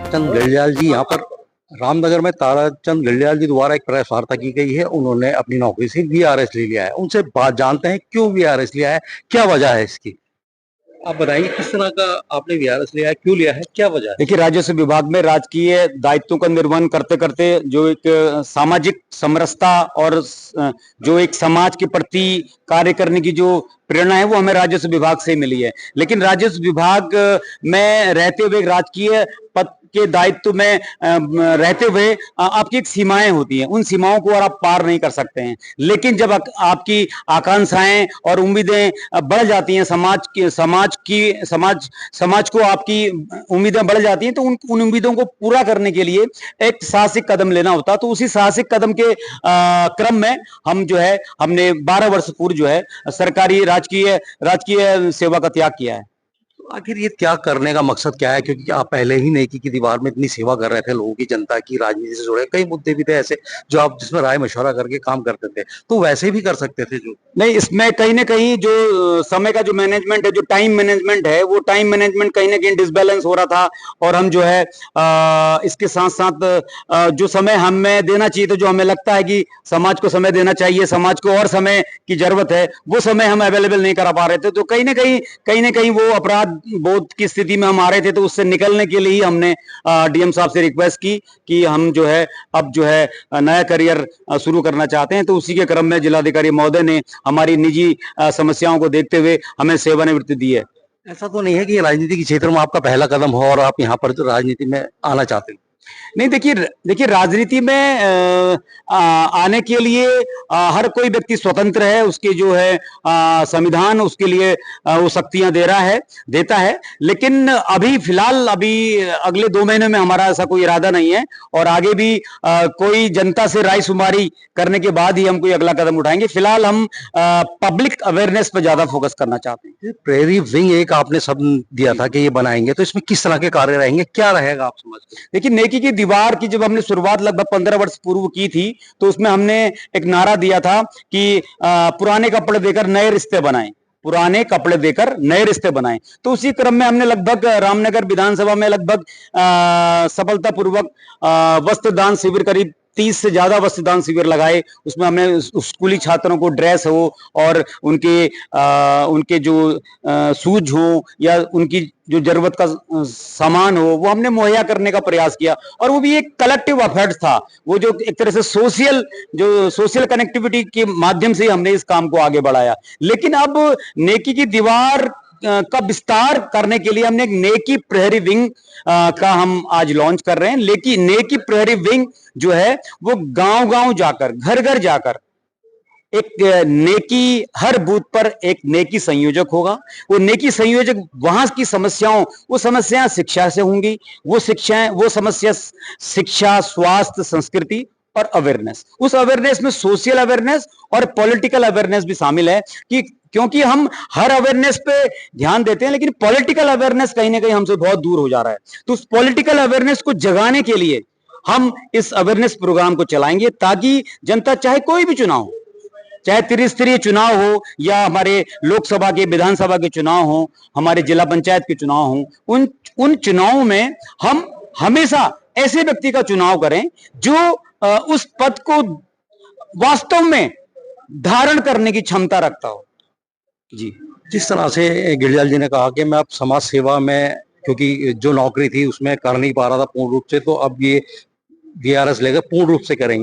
ताराचंद गढ़ियाल जी यहाँ पर रामनगर में ताराचंद गढ़ियाल जी द्वारा एक प्रेस वार्ता की गई है। उन्होंने अपनी नौकरी से वीआरएस ले लिया है। उनसे बात जानते हैं क्यों वीआरएस लिया है, क्या वजह है इसकी। आप बताइए किस तरह का आपने वीआरएस लिया है, क्यों लिया है, क्या वजह है। देखिए, राजस्व विभाग में राजकीय दायित्वों का निर्वहन करते करते जो एक सामाजिक समरसता और जो एक समाज के प्रति कार्य करने की जो प्रेरणा है वो हमें राजस्व विभाग से मिली है। लेकिन राजस्व विभाग में रहते हुए राजकीय पद के दायित्व में रहते हुए आपकी एक सीमाएं होती हैं, उन सीमाओं को और आप पार नहीं कर सकते हैं। लेकिन जब आपकी आकांक्षाएं और उम्मीदें बढ़ जाती हैं, समाज को आपकी उम्मीदें बढ़ जाती हैं, तो उन उम्मीदों को पूरा करने के लिए एक साहसिक कदम लेना होता है। तो उसी साहसिक कदम के क्रम में हम जो है हमने 12 वर्ष पूर्व जो है सरकारी राजकीय सेवा का त्याग किया है। आखिर ये त्याग करने का मकसद क्या है, क्योंकि आप पहले ही नेकी की दीवार में इतनी सेवा कर रहे थे, लोगों की, जनता की, राजनीति से जुड़े कई मुद्दे भी थे ऐसे जो आप जिसमें राय मशवरा करके काम करते थे, तो वैसे भी कर सकते थे। जो नहीं, इसमें कहीं ना कहीं जो समय का जो मैनेजमेंट है, जो टाइम मैनेजमेंट है, वो टाइम मैनेजमेंट कहीं ना कहीं डिसबैलेंस हो रहा था। और हम जो है इसके साथ साथ जो समय हमें देना चाहिए, तो जो हमें लगता है कि समाज को समय देना चाहिए, समाज को और समय की जरूरत है, वो समय हम अवेलेबल नहीं करा पा रहे थे। तो कहीं ना कहीं वो अपराध बोध की स्थिति में हम आ रहे थे। तो उससे निकलने के लिए ही हमने डीएम साहब से रिक्वेस्ट की कि हम जो है अब जो है नया करियर शुरू करना चाहते हैं। तो उसी के क्रम में जिलाधिकारी महोदय ने हमारी निजी समस्याओं को देखते हुए हमें सेवानिवृत्ति दी है। ऐसा तो नहीं है कि राजनीति के क्षेत्र में आपका पहला कदम हो और आप यहाँ पर जो राजनीति में आना चाहते हैं। नहीं, देखिए राजनीति में आने के लिए हर कोई व्यक्ति स्वतंत्र है। उसके जो है संविधान उसके लिए वो शक्तियां देता है। लेकिन अभी फिलहाल अगले 2 महीने में हमारा ऐसा कोई इरादा नहीं है। और आगे भी कोई जनता से रायशुमारी करने के बाद ही हम कोई अगला कदम उठाएंगे। फिलहाल हम पब्लिक अवेयरनेस पर ज्यादा फोकस करना चाहते हैं। प्रहरी विंग एक आपने शब्द दिया था कि ये बनाएंगे, तो इसमें किस तरह के कार्य रहेंगे, क्या रहेगा आप समझते हैं। देखिए, नेकी की दीवार की जब हमने शुरुआत लगभग 15 वर्ष पूर्व की थी, तो उसमें हमने एक नारा दिया था कि पुराने कपड़े देकर नए रिश्ते बनाएं, पुराने कपड़े देकर नए रिश्ते बनाएं। तो उसी क्रम में हमने लगभग रामनगर विधानसभा में लगभग सफलतापूर्वक वस्त्रदान शिविर, करीब 30 से ज्यादा वस्त्रदान शिविर लगाए। उसमें हमने स्कूली छात्रों को ड्रेस हो और उनके जो शूज हो या उनकी जो जरूरत का सामान हो, वो हमने मुहैया करने का प्रयास किया। और वो भी एक कलेक्टिव एफर्ट था। वो जो एक तरह से सोशल कनेक्टिविटी के माध्यम से हमने इस काम को आगे बढ़ाया। लेकिन अब नेकी की दीवार का विस्तार करने के लिए हमने एक नेकी प्रहरी विंग का हम आज लॉन्च कर रहे हैं। लेकिन नेकी प्रहरी विंग जो है वो गांव-गांव जाकर, घर-घर जाकर एक नेकी, हर बूथ पर एक नेकी संयोजक होगा। वो नेकी संयोजक वहां की वो समस्याएं शिक्षा से होंगी। वो समस्या शिक्षा, स्वास्थ्य, संस्कृति और अवेयरनेस। उस अवेयरनेस में सोशल अवेयरनेस और पॉलिटिकल अवेयरनेस भी शामिल है। कि क्योंकि हम हर अवेयरनेस पे ध्यान देते हैं, लेकिन पॉलिटिकल अवेयरनेस कहीं ना कहीं हमसे बहुत दूर हो जा रहा है। तो उस पॉलिटिकल अवेयरनेस को जगाने के लिए हम इस अवेयरनेस प्रोग्राम को चलाएंगे, ताकि जनता, चाहे कोई भी चुनाव हो, चाहे त्रिस्तरीय चुनाव हो या हमारे लोकसभा के, विधानसभा के चुनाव हो, हमारे जिला पंचायत के चुनाव हो, उन चुनावों में हम हमेशा ऐसे व्यक्ति का चुनाव करें जो उस पद को वास्तव में धारण करने की क्षमता रखता हो। जी, जिस तरह से गिरिजाल जी ने कहा कि मैं अब समाज सेवा में, क्योंकि जो नौकरी थी उसमें कर नहीं पा रहा था पूर्ण रूप से, तो अब ये वीआरएस लेकर पूर्ण रूप से करेंगे।